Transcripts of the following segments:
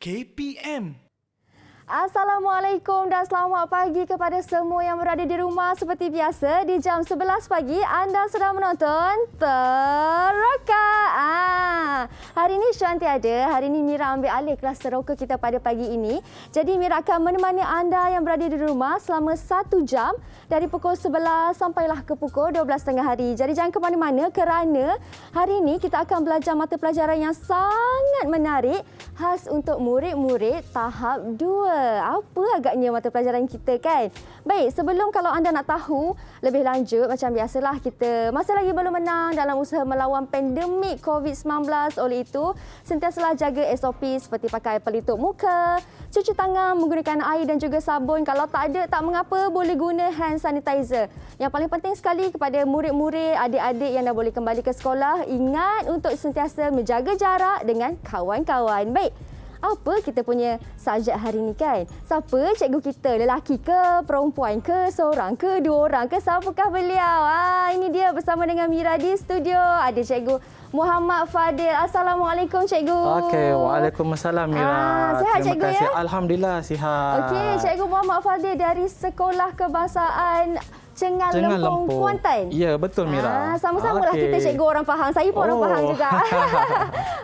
KPM. Assalamualaikum dan selamat pagi kepada semua yang berada di rumah. Seperti biasa, di jam 11 pagi anda sedang menonton Teroka. Hari ini Shanti ada. Hari ini Mira ambil alih kelas Teroka kita pada pagi ini. Jadi Mira akan menemani anda yang berada di rumah selama 1 jam dari pukul 11 sampailah ke pukul 12 tengah hari. Jadi jangan ke mana-mana kerana hari ini kita akan belajar mata pelajaran yang sangat menarik khas untuk murid-murid tahap 2. Apa agaknya mata pelajaran kita kan? Baik, sebelum kalau anda nak tahu lebih lanjut, macam biasalah kita masih lagi belum menang dalam usaha melawan pandemik COVID-19. Oleh itu, sentiasalah jaga SOP seperti pakai pelitup muka, cuci tangan menggunakan air dan juga sabun. Kalau tak ada, tak mengapa, boleh guna hand sanitizer. Yang paling penting sekali kepada murid-murid, adik-adik yang dah boleh kembali ke sekolah, ingat untuk sentiasa menjaga jarak dengan kawan-kawan. Baik. Apa kita punya subjek hari ni kan? Siapa cikgu kita? Lelaki ke, perempuan ke, seorang ke, 2 orang ke? Siapakah beliau? Ini dia bersama dengan Mira di studio. Ada cikgu Muhammad Fadil. Assalamualaikum cikgu. Okey, waalaikumsalam Mira. Sihat Terima cikgu kasih. ya? Alhamdulillah sihat. Okey, cikgu Muhammad Fadil dari Sekolah Kebangsaan Cengal Lempung, Kuantan. Ya, betul Mira. Sama-sama lah kita cikgu orang Pahang. Saya pun orang Pahang juga.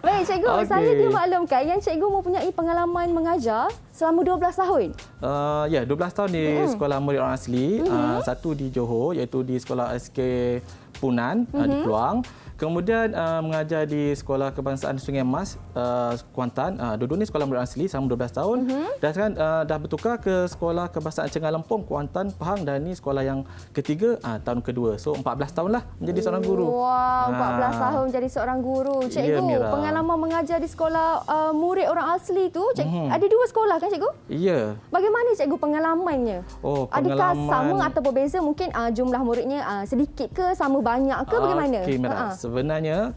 Baik cikgu, saya dimaklumkan yang cikgu mempunyai pengalaman mengajar selama 12 tahun. Ya, 12 tahun di sekolah murid orang asli. Satu di Johor iaitu di sekolah SK Punan di Keluang. Kemudian mengajar di Sekolah Kebangsaan Sungai Mas, Kuantan. Dua-dua ni sekolah murid asli selama 12 tahun. Dan sekarang dah bertukar ke Sekolah Kebangsaan Cengal Lempung, Kuantan, Pahang. Dan ini sekolah yang ketiga, tahun kedua. So 14 tahun lah menjadi seorang guru. Wah, 14 tahun menjadi seorang guru. Cikgu, ya, pengalaman mengajar di sekolah murid orang asli tu, ada 2 sekolah kan cikgu? Ya. Bagaimana cikgu pengalamannya? Adakah sama atau berbeza? Mungkin jumlah muridnya sedikit ke, sama banyak ke, bagaimana? Okey, Mira. Sebenarnya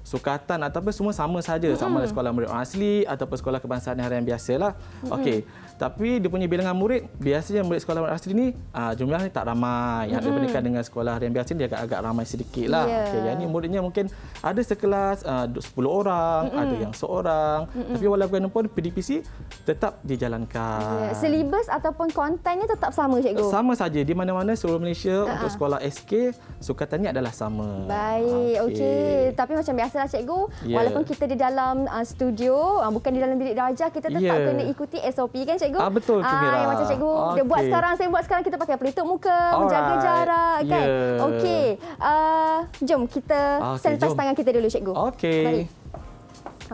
sukatan ataupun semua sama saja, sama ada sekolah murid orang asli ataupun sekolah kebangsaan harian biasalah. Okey, tapi dia punya bilangan murid, biasanya murid sekolah murid asli ni jumlahnya tak ramai. Yang dibandingkan dengan sekolah harian biasa dia agak ramai sedikitlah. Okey, yang ni muridnya mungkin ada sekelas 10 orang, ada yang seorang. Tapi walaupun PDPC tetap dijalankan. Silibus ataupun kontennya tetap sama cikgu? Sama saja di mana-mana seluruh Malaysia untuk sekolah SK sukatannya adalah sama. Baik, okey. Tapi macam biasalah cikgu, walaupun kita di dalam studio, bukan di dalam bilik darjah, kita tetap kena ikuti SOP kan cikgu? Betul tu Mira. Macam cikgu dia buat sekarang, saya buat sekarang, kita pakai pelitup muka, menjaga jarak kan? Okey. Jom kita sanitize tangan kita dulu cikgu. Okey. Mari.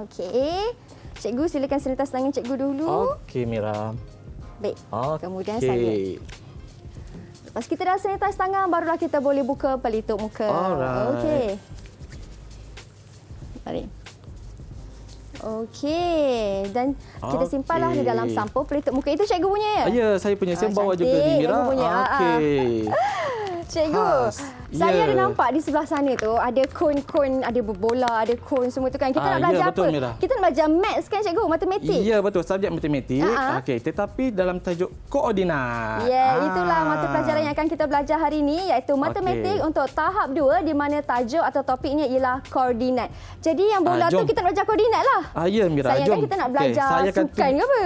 Okey. Cikgu silakan sanitize tangan cikgu dulu. Okey Mira. Baik. Kemudian saya. Lepas kita dah sanitize tangan, barulah kita boleh buka pelitup muka. Okey. Mari. Okey. Dan kita simpanlah di dalam sampul pelitup muka. Itu cikgu punya ya? Ya, saya punya. Saya bawa juga ni Mira. Okey. Cikgu, saya ada nampak di sebelah sana tu ada kon-kon, ada bola, ada kon semua tu kan. Kita nak belajar betul, apa? Mira. Kita nak belajar maths kan cikgu, matematik. Ya, betul. Subjek matematik. Okey, tetapi dalam tajuk koordinat. Ya, itulah mata pelajaran yang akan kita belajar hari ini, iaitu matematik untuk tahap 2 di mana tajuk atau topiknya ialah koordinat. Jadi yang bola tu kita nak belajar koordinat lah. Ya Mira, sayang jom. Kan kita nak belajar sukan ke apa?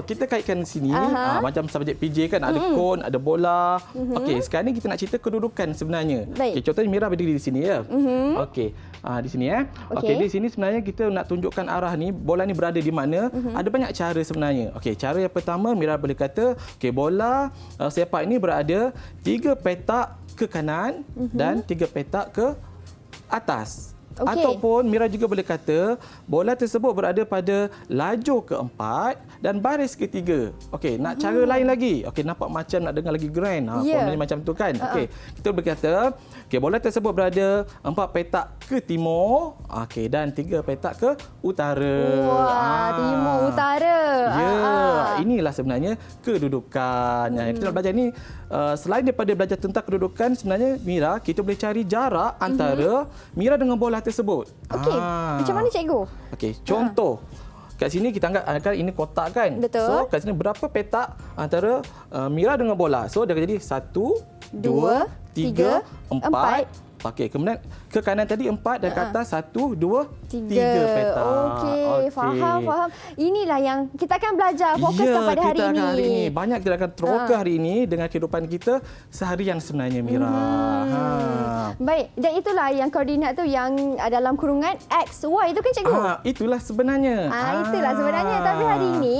Kita kaitkan sini. Macam subjek PJ kan, ada kon, ada bola. Okey, sekarang ni kita nak cerita kedudukan sebenarnya. Okey, contohnya Mira berdiri di sini ya. Okey, di sini ya. Okey, di sini sebenarnya kita nak tunjukkan arah ni, bola ni berada di mana. Ada banyak cara sebenarnya. Okey, cara yang pertama Mira boleh kata, okey, bola sepak ini berada 3 petak ke kanan dan 3 petak ke atas. Ataupun Mira juga boleh kata bola tersebut berada pada lajur keempat dan baris ketiga. Okey, nak cara lain lagi. Okey, nampak macam nak dengar lagi grand. Formulanya macam tu kan. Okey, kita berkata, okey, bola tersebut berada 4 petak ke timur, okey, dan 3 petak ke utara. Wah, timur utara. Ya, inilah sebenarnya kedudukan. Yang kita nak belajar ni selain daripada belajar tentang kedudukan, sebenarnya Mira, kita boleh cari jarak antara Mira dengan bola tersebut. Okey, macam mana cikgu? Okey, contoh. Kat sini kita anggap ini kotak kan. Betul. So kat sini berapa petak antara Mira dengan bola? So dia akan jadi 1, 2, 3, 4, Okey, kemudian ke kanan tadi 4 dan ke atas 1, 2, 3 petak. Okey, faham. Inilah yang kita akan belajar fokuskan pada hari ini. Hari ini. Banyak kita akan teroka hari ini dengan kehidupan kita seharian sebenarnya, Mira. Baik, dan itulah yang koordinat tu yang dalam kurungan X, Y itu kan cikgu? Itulah sebenarnya. Itulah sebenarnya. Tapi hari ini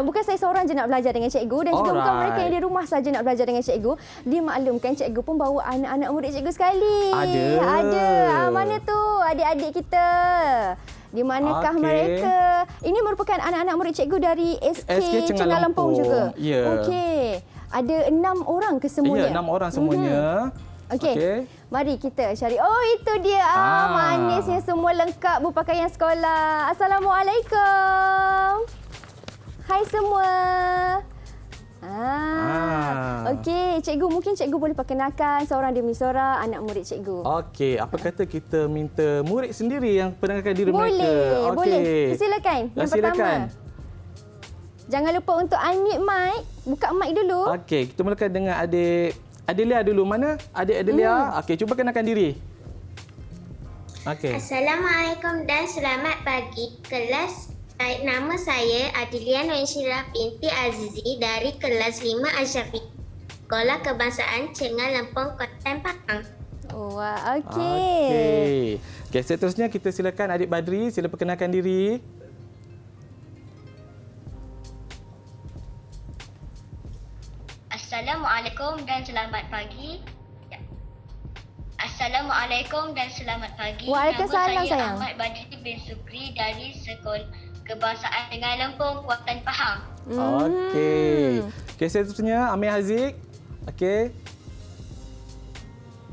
bukan saya seorang je nak belajar dengan cikgu dan juga bukan mereka yang di rumah saja nak belajar dengan cikgu. Dia maklumkan cikgu pun bawa anak-anak murid cikgu sekali. Ada. Mana tu adik-adik kita? Di manakah mereka? Ini merupakan anak-anak murid cikgu dari SK Cengah Lempung juga. Ya. Okey. Ada 6 orang ke semuanya? Ya, 6 orang semuanya. Okey. Mari kita cari. Oh, itu dia. Manisnya semua lengkap berpakaian sekolah. Assalamualaikum. Hai semua. Okey, cikgu, mungkin cikgu boleh perkenalkan seorang demi seorang anak murid cikgu. Okey, apa kata kita minta murid sendiri yang perkenalkan diri mereka? Boleh. Silakan. Yang pertama. Jangan lupa untuk unmute mic. Buka mic dulu. Okey, kita mulakan dengan adik Adelia dulu. Mana adik Adelia? Okey, cuba kenalkan diri. Okey. Assalamualaikum dan selamat pagi. Nama saya Adelia Noensyirah binti Azizi dari kelas 5 Asyafi'i, Sekolah Kebangsaan Cengah Lempung, Kuantan, Pahang. Okey. Okey, seterusnya kita silakan adik Badri, sila perkenalkan diri. Assalamualaikum dan selamat pagi. Assalamualaikum dan selamat pagi. Waalaikumsalam, sayang. Nama saya Ahmad Badri bin Sukri dari Sekolah Kebangsaan Cengah Lempung, Kuantan, Pahang. Okey. Okey, seterusnya Amir Haziq. Okey.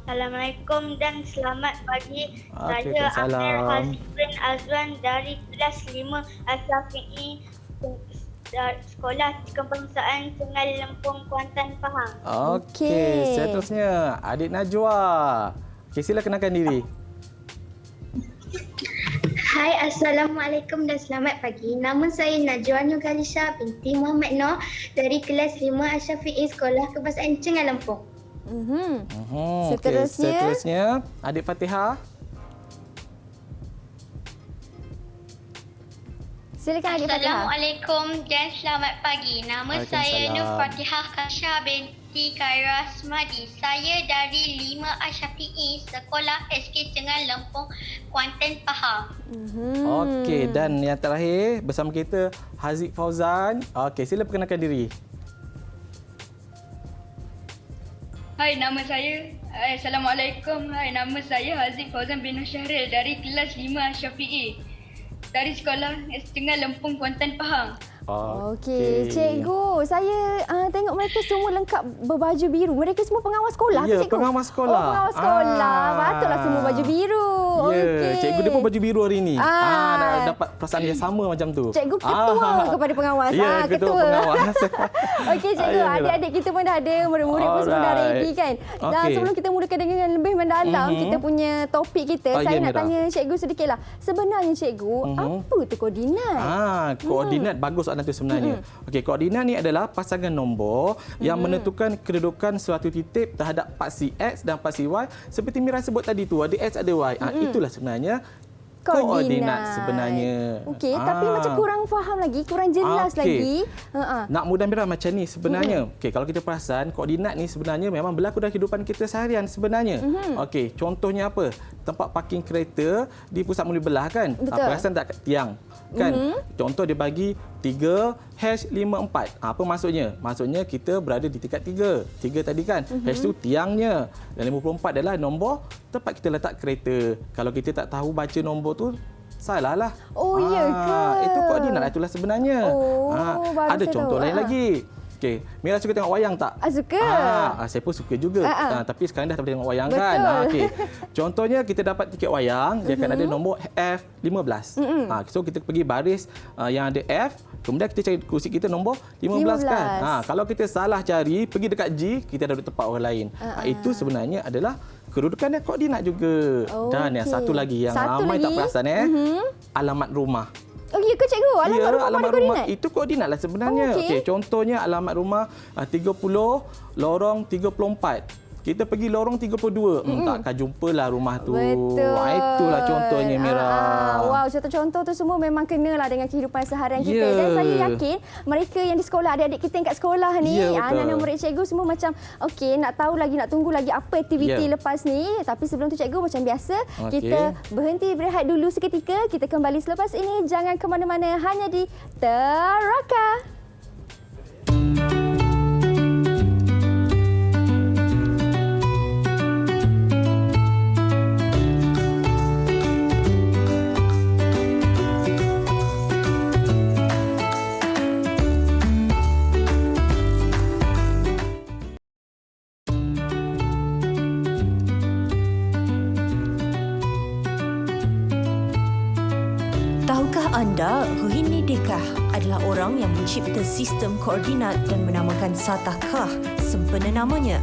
Assalamualaikum dan selamat pagi. Saya Amir Haziq bin Azwan dari kelas 5 Asyafi'i, Sekolah Kebangsaan Cengah Lempung, Kuantan, Pahang. Okey, seterusnya adik Najwa. Okey, sila kenalkan diri. Hai, Assalamualaikum dan selamat pagi. Nama saya Najwa Nurgalisha binti Muhammad Noor dari kelas 5 Asyafi'i, Sekolah Kebangsaan Cengah Lempung. Seterusnya adik Fatihah. Silakan adik Fatihah. Assalamualaikum dan selamat pagi. Nama saya Nur Fatihah Kasha binti Khaira Asmadi. Saya dari 5 Asyafi'i, Sekolah SK Cengah Lempung, Kuantan, Pahang. Okey, dan yang terakhir bersama kita Haziq Fauzan. Okey, sila perkenalkan diri. Hai, nama saya Assalamualaikum. Hai, nama saya Haziq Fauzan bin Syahril dari kelas 5 Syafi'i dari Sekolah Cengah Lempung, Kuantan, Pahang. Okey, cikgu, saya tengok mereka semua lengkap berbaju biru. Mereka semua pengawas sekolah ke cikgu? Pengawas sekolah. Pengawas sekolah. Patutlah semua baju biru. Ya, cikgu dia pun baju biru hari ini. Nak dapat perasaan yang sama macam tu. Cikgu ketua kepada pengawas. Ya, ketua pengawas. Okey, cikgu, adik-adik kita pun dah ada, murid-murid pun semua dah ready kan. Dan sebelum kita mulakan dengan lebih mendalam kita punya topik kita, saya nak tanya cikgu sedikitlah. Sebenarnya cikgu, apa tu koordinat? Koordinat bagus soalan itu sebenarnya. Okey, koordinat ni adalah pasangan nombor yang menentukan kedudukan suatu titik terhadap paksi X dan paksi Y. Seperti Mira sebut tadi tu, ada X ada Y. Itulah sebenarnya koordinat sebenarnya. Okey, tapi macam kurang faham lagi, kurang jelas lagi. Nak mudah Mira macam ni sebenarnya. Okey, kalau kita perasan koordinat ni sebenarnya memang berlaku dalam kehidupan kita seharian sebenarnya. Okey, contohnya apa? Tempat parking kereta di pusat muli belah kan? Perasan tak kat tiang? Kan? Contoh dia bagi 3#54. Apa maksudnya? Maksudnya kita berada di tingkat 3. 3 tadi kan? Hash tu tiangnya. Dan 54 adalah nombor tempat kita letak kereta. Kalau kita tak tahu baca nombor tu, salahlah. Oh, ya ke? Itu koordinat itulah sebenarnya. Ada contoh lain lagi. Okey, Mira suka tengok wayang tak? Suka. Saya pun suka juga. Tapi sekarang dah tak boleh tengok wayang. Betul. Kan? Okey. Contohnya kita dapat tiket wayang, dia akan ada nombor F15. So kita pergi baris yang ada F, kemudian kita cari kursi kita nombor 15 kan. Kalau kita salah cari, pergi dekat G, kita dah duduk tempat orang lain. Itu sebenarnya adalah kedudukan dan koordinat juga. Dan yang satu lagi yang ramai tak perasan alamat rumah. Oh, ya ke cikgu? Alamat rumah itu koordinat lah sebenarnya. Okey, contohnya alamat rumah 30 lorong 34. kita pergi lorong 32. Takkan jumpalah rumah tu. Betul. Itulah contohnya Mira. Wow, contoh-contoh tu semua memang kenalah dengan kehidupan seharian kita. Ya. Dan saya yakin mereka yang di sekolah, adik-adik kita yang kat sekolah ni, Ya, betul. anak-anak murid cikgu semua macam okey, nak tahu lagi, nak tunggu lagi apa aktiviti Ya. lepas ni. Tapi sebelum tu cikgu, macam biasa, Okey. kita berhenti berehat dulu seketika. Kita kembali selepas ini. Jangan ke mana-mana, hanya di Teraka. Tahukah anda, Rini Dekah adalah orang yang mencipta sistem koordinat dan menamakan Satah Kah sempena namanya.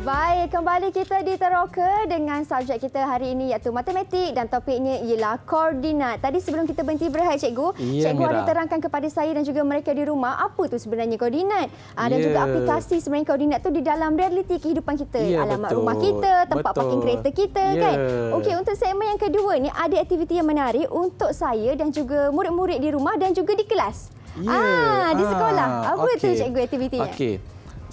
Baik, kembali kita di Teroka dengan subjek kita hari ini iaitu matematik dan topiknya ialah koordinat. Tadi sebelum kita berhenti berehat cikgu, Ya, cikgu Mira. ada terangkan kepada saya dan juga mereka di rumah apa tu sebenarnya koordinat. Dan Ya. juga aplikasi sebenarnya koordinat tu di dalam realiti kehidupan kita. Ya, Alamat betul. rumah kita, tempat Betul. parking kereta kita Ya. kan. Okey, untuk segmen yang kedua ni ada aktiviti yang menarik untuk saya dan juga murid-murid di rumah dan juga di kelas. Ya. Di sekolah. Apa tu okey. cikgu aktivitinya? Okey.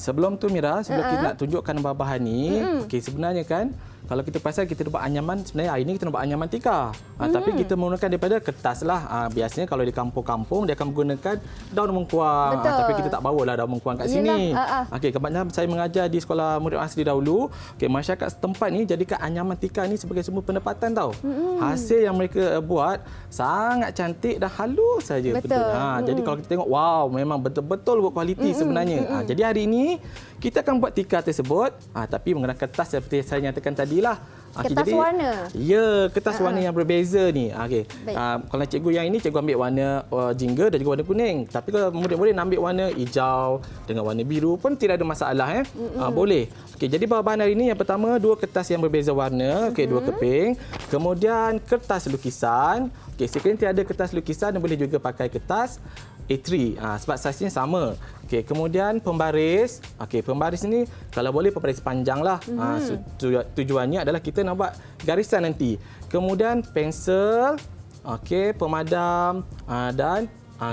Sebelum tu Mira, sebelum kita nak tunjukkan bahan-bahan ni, okey, sebenarnya kan kalau kita pasal kita nak buat anyaman, sebenarnya hari ni kita nak buat anyaman tika. Tapi kita menggunakan daripada kertas lah. Biasanya kalau di kampung-kampung dia akan menggunakan daun mengkuang. Betul. Tapi kita tak bawalah daun mengkuang kat sini. Okey, kebanyakan saya mengajar di sekolah murid asli dahulu. Okey, masyarakat setempat ni jadikan anyaman tika ni sebagai sumber pendapatan tau. Hasil yang mereka buat sangat cantik dan halus saja. Betul. Jadi kalau kita tengok, wow, memang betul-betul berkualiti sebenarnya. Jadi hari ini kita akan buat tika tersebut, tapi menggunakan kertas seperti saya nyatakan tadilah. Kertas jadi, warna? Ya, kertas warna yang berbeza ni. Okey. Kalau cikgu yang ini, cikgu ambil warna jingga dan juga warna kuning. Tapi kalau murid-murid nak ambil warna hijau dengan warna biru pun tidak ada masalah. Boleh. Okey, jadi bahan hari ini yang pertama, 2 kertas yang berbeza warna. Okey, 2 keping. Kemudian kertas lukisan. Okey, sekiranya tiada kertas lukisan, boleh juga pakai kertas A3 sebab saiznya sama. Okey, kemudian pembaris. Okey, pembaris ni kalau boleh pembaris panjang lah. Tujuannya adalah kita nak buat garisan nanti. Kemudian pensel, okey, pemadam dan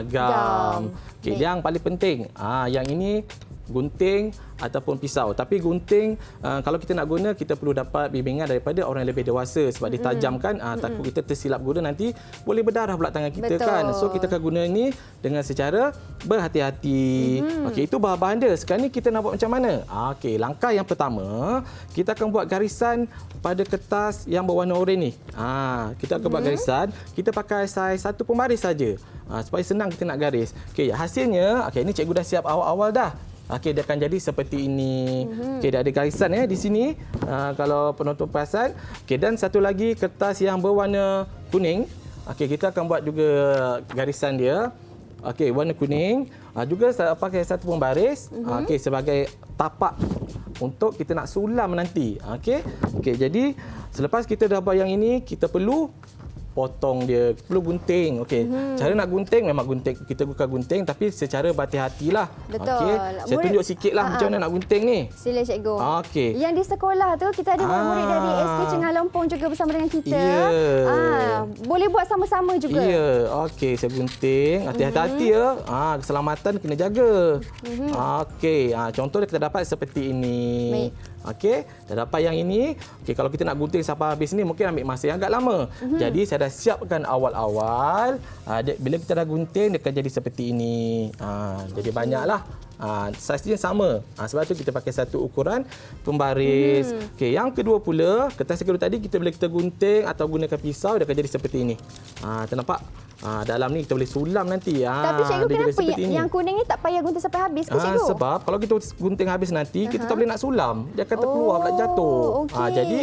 gam. Okey, yang paling penting, yang ini gunting ataupun pisau. Tapi gunting kalau kita nak guna, kita perlu dapat bimbingan daripada orang yang lebih dewasa sebab dia tajam kan. Takut kita tersilap guna nanti boleh berdarah pula tangan kita. Betul. Kan. So kita akan guna ini dengan secara berhati-hati. Okey, itu bahan-bahan dia. Sekarang ni kita nak buat macam mana? Okey, langkah yang pertama, kita akan buat garisan pada kertas yang berwarna oranye ni. Kita akan buat garisan, kita pakai saiz 1 pembaris saja. Supaya senang kita nak garis. Okey, hasilnya, okey, ini cikgu dah siap awal-awal dah. Okey, dia akan jadi seperti ini. Okey, dia ada garisan di sini. Kalau penonton perasan. Okey, dan satu lagi kertas yang berwarna kuning. Okey, kita akan buat juga garisan dia. Okey, warna kuning. Juga saya pakai satu pembaris. Okey, sebagai tapak untuk kita nak sulam nanti. Okey. Okey, jadi selepas kita dah buat yang ini, kita perlu potong dia, kita perlu gunting. Okey. Cara nak gunting memang kita bukan gunting tapi secara berhati-hatilah. Betul. Okey. Saya tunjuk sikitlah macam mana nak gunting ni. Sila cikgu. Okey. Yang di sekolah tu kita ada murid-murid dari SK Cengah Lompong juga bersama dengan kita. Ya. Boleh buat sama-sama juga. Ya. Okey, saya gunting. Hati-hati ya. Keselamatan kena jaga. Okey. Contohnya kita dapat seperti ini. Baik. Okey, dah dapat yang ini. Okey, kalau kita nak gunting sampai habis ni mungkin ambil masa yang agak lama. Jadi saya dah siapkan awal-awal. Bila kita dah gunting dia akan jadi seperti ini. Jadi banyaklah. Saiznya sama. Sebab tu kita pakai satu ukuran pembaris. Okey, yang kedua pula, kertas kedua tadi bila kita gunting atau gunakan pisau dia akan jadi seperti ini. Kita nampak? Dalam ni kita boleh sulam nanti. Tapi cikgu, kenapa yang kuning ni tak payah gunting sampai habis ke cikgu? Sebab kalau kita gunting habis nanti, kita tak boleh nak sulam. Dia akan terkeluar pula jatuh. Okey. Jadi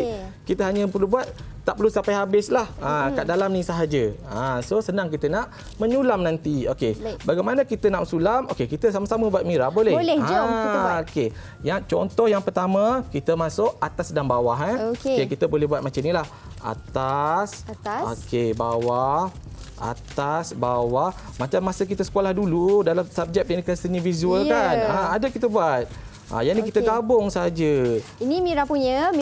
kita hanya perlu buat tak perlu sampai habis lah. Kat dalam ni sahaja. So senang kita nak menyulam nanti. Okey. Bagaimana kita nak sulam? Okey, kita sama-sama buat Mira, boleh? Boleh, jom kita buat. Okey. Contoh yang pertama, kita masuk atas dan bawah. Okey. Kita boleh buat macam inilah. Atas. Okey, bawah. Atas, bawah. Macam masa kita sekolah dulu dalam subjek teknikal seni visual kan. Ada kita buat. Yang ni kita gabung saja. Ini Mira punya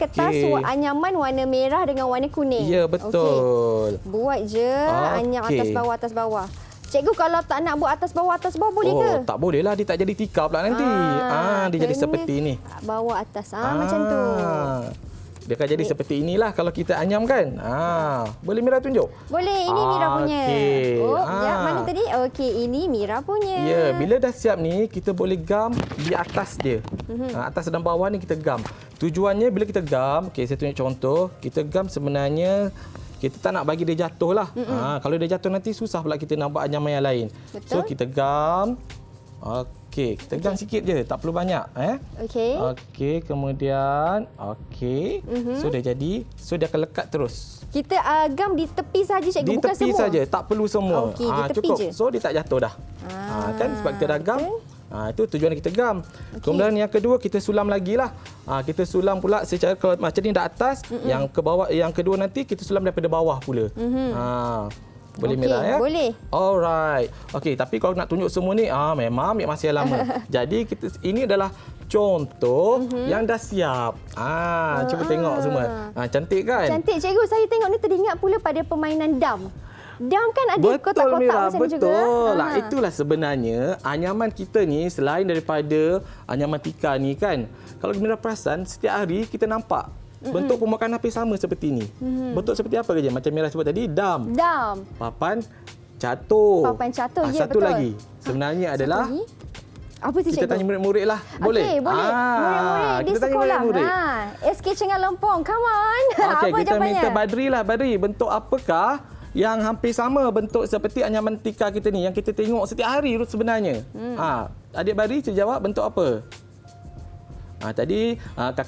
kertas anyaman warna merah dengan warna kuning. Ya, betul. Buat je anyam atas bawah. Cikgu kalau tak nak buat atas bawah boleh ke? Tak boleh lah, dia tak jadi tikar pula nanti. Dia jadi seperti ni. Bawah atas macam tu. Dia akan jadi seperti inilah kalau kita anyam kan. Boleh Mira tunjuk? Boleh, ini Mira punya. Mana tadi? Okey, ini Mira punya. Ya, bila dah siap ni, kita boleh gam di atas dia. Atas dan bawah ni kita gam. Tujuannya bila kita gam, saya tunjuk contoh, kita gam sebenarnya kita tak nak bagi dia jatuh lah. Kalau dia jatuh nanti susah pula kita nak buat anyaman yang lain. Betul. So kita gam. Okey, kita gam sikit je, tak perlu banyak. Okey, kemudian so dah jadi, so dia akan lekat terus. Kita gam di tepi saja cikgu, di bukan semua. Di tepi saja, tak perlu semua. Okey, di tepi cukup. je. So dia tak jatuh dah. Kan sebab kita dah gam. Itu tujuan kita gam. Kemudian yang kedua kita sulam lagi lah. Kita sulam pula secara macam ni dah atas, yang ke bawah, yang kedua nanti kita sulam daripada bawah pula. Boleh Mira ya? Boleh. Alright. Okey, tapi kalau nak tunjuk semua ni memang ambil masa yang lama. Jadi ini adalah contoh yang dah siap. Cuba tengok semua. Cantik kan? Cantik cikgu. Saya tengok ni teringat pula pada permainan dam. Dam kan ada kotak-kotak macam ni juga. Betul. Itulah sebenarnya anyaman kita ni selain daripada anyaman tika ni kan. Kalau Mira perasan setiap hari kita nampak bentuk pembuatan hampir sama seperti ini. Bentuk seperti apa kerja? Macam Mira sebut tadi, dam. Papan catur. Ya, satu betul. lagi. Sebenarnya adalah apa tu cikgu? Kita tanya murid-murid lah. Boleh? Okey, boleh. Murid-murid di kita sekolah. Tanya murid. SK Cengal Lempong. Come on. Okey, apa kita jawapannya? minta Badri lah. Badri, bentuk apakah yang hampir sama bentuk seperti anyaman tika kita ni yang kita tengok setiap hari sebenarnya? Adik Badri jawab bentuk apa? Tadi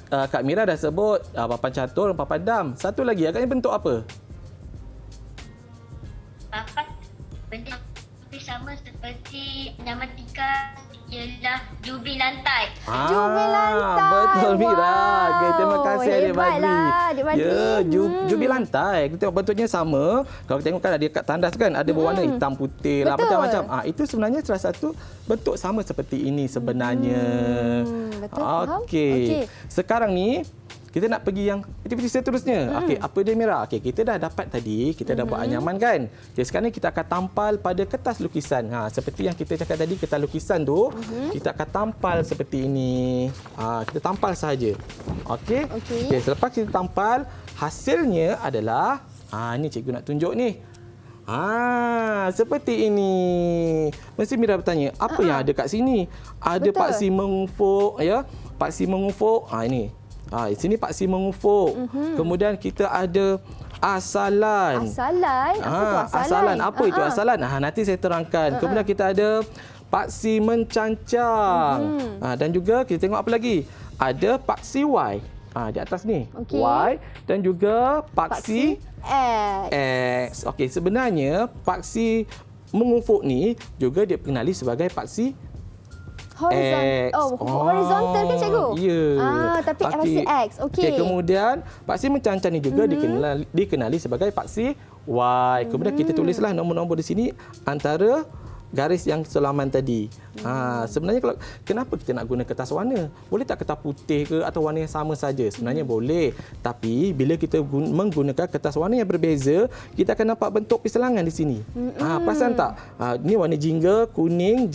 Kak Mira dah sebut papan catur dan papan dam. Satu lagi agaknya bentuk apa? Papan benda hampir sama seperti anyaman tika ialah jubi lantai. Jubi lantai. Betul Mira. Wow. Terima kasih Adik Badri. Adik Badri. Ya, jubi lantai. Kita tengok bentuknya sama. Kalau kita tengok kan ada kat tandas kan ada berwarna hitam putih lah macam-macam. Itu sebenarnya salah satu bentuk sama seperti ini sebenarnya. Betul. Okey. Sekarang ni kita nak pergi yang aktiviti seterusnya. Okey, apa dia Mira? Okey, kita dah dapat tadi, kita dah buat anyaman kan. Jadi sekarang ni kita akan tampal pada kertas lukisan. Seperti yang kita cakap tadi, kertas lukisan tu, kita akan tampal seperti ini. Kita tampal sahaja. Okey. Selepas kita tampal, hasilnya adalah ni cikgu nak tunjuk ni. Seperti ini. Mesti Mira bertanya, apa yang ada kat sini? Ada betul. paksi mengufuk ya. Paksi mengufuk. Ini. Di sini paksi mengufuk. Kemudian kita ada asalan. Asalan? Apa tu asalan? Asalan. Apa itu asalan? Nanti saya terangkan. Kemudian kita ada paksi mencancang. Dan juga kita tengok apa lagi? Ada paksi Y. Di atas ni. Y. Dan juga paksi X. Okey, sebenarnya paksi mengufuk ni juga dikenali sebagai paksi horizontal kan cikgu? Ya. Tapi paksi X. Okey. Kemudian paksi mencancang ni juga dikenali sebagai paksi Y. Kemudian kita tulislah nombor-nombor di sini antara garis yang selaman tadi. Sebenarnya kenapa kita nak guna kertas warna? Boleh tak kertas putih ke atau warna yang sama saja? Sebenarnya boleh. Tapi bila kita menggunakan kertas warna yang berbeza, kita akan nampak bentuk perselangan di sini. Perasan tak? Ni warna jingga, kuning.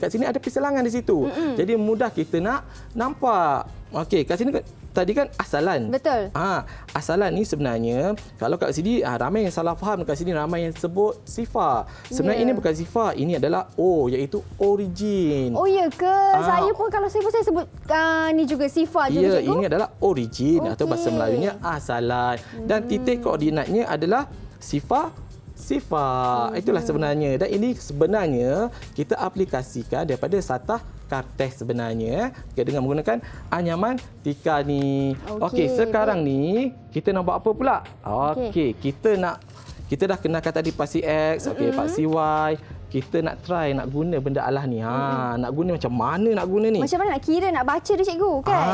Kat sini ada perselangan di situ. Jadi mudah kita nak nampak. Okey, kat sini tadi kan asalan. Betul. Asalan ni sebenarnya kalau kat sini ramai yang salah faham, kat sini ramai yang sebut sifar. Sebenarnya ini bukan sifar, ini adalah iaitu origin. Oh ya ke? Saya pun kalau saya sebut ni juga sifar juga cikgu. Ini adalah origin atau bahasa Melayunya asalan. Dan titik koordinatnya adalah sifar. Itulah sebenarnya. Dan ini sebenarnya kita aplikasikan daripada satah pakar test sebenarnya dengan menggunakan anyaman tika ni. Okey, sekarang ni kita nak buat apa pula? Okey, kita dah kenalkan tadi paksi X, okey, paksi Y. Kita nak try nak guna benda alah ni. Nak guna macam mana nak guna ni? Macam mana nak kira, nak baca dia cikgu kan?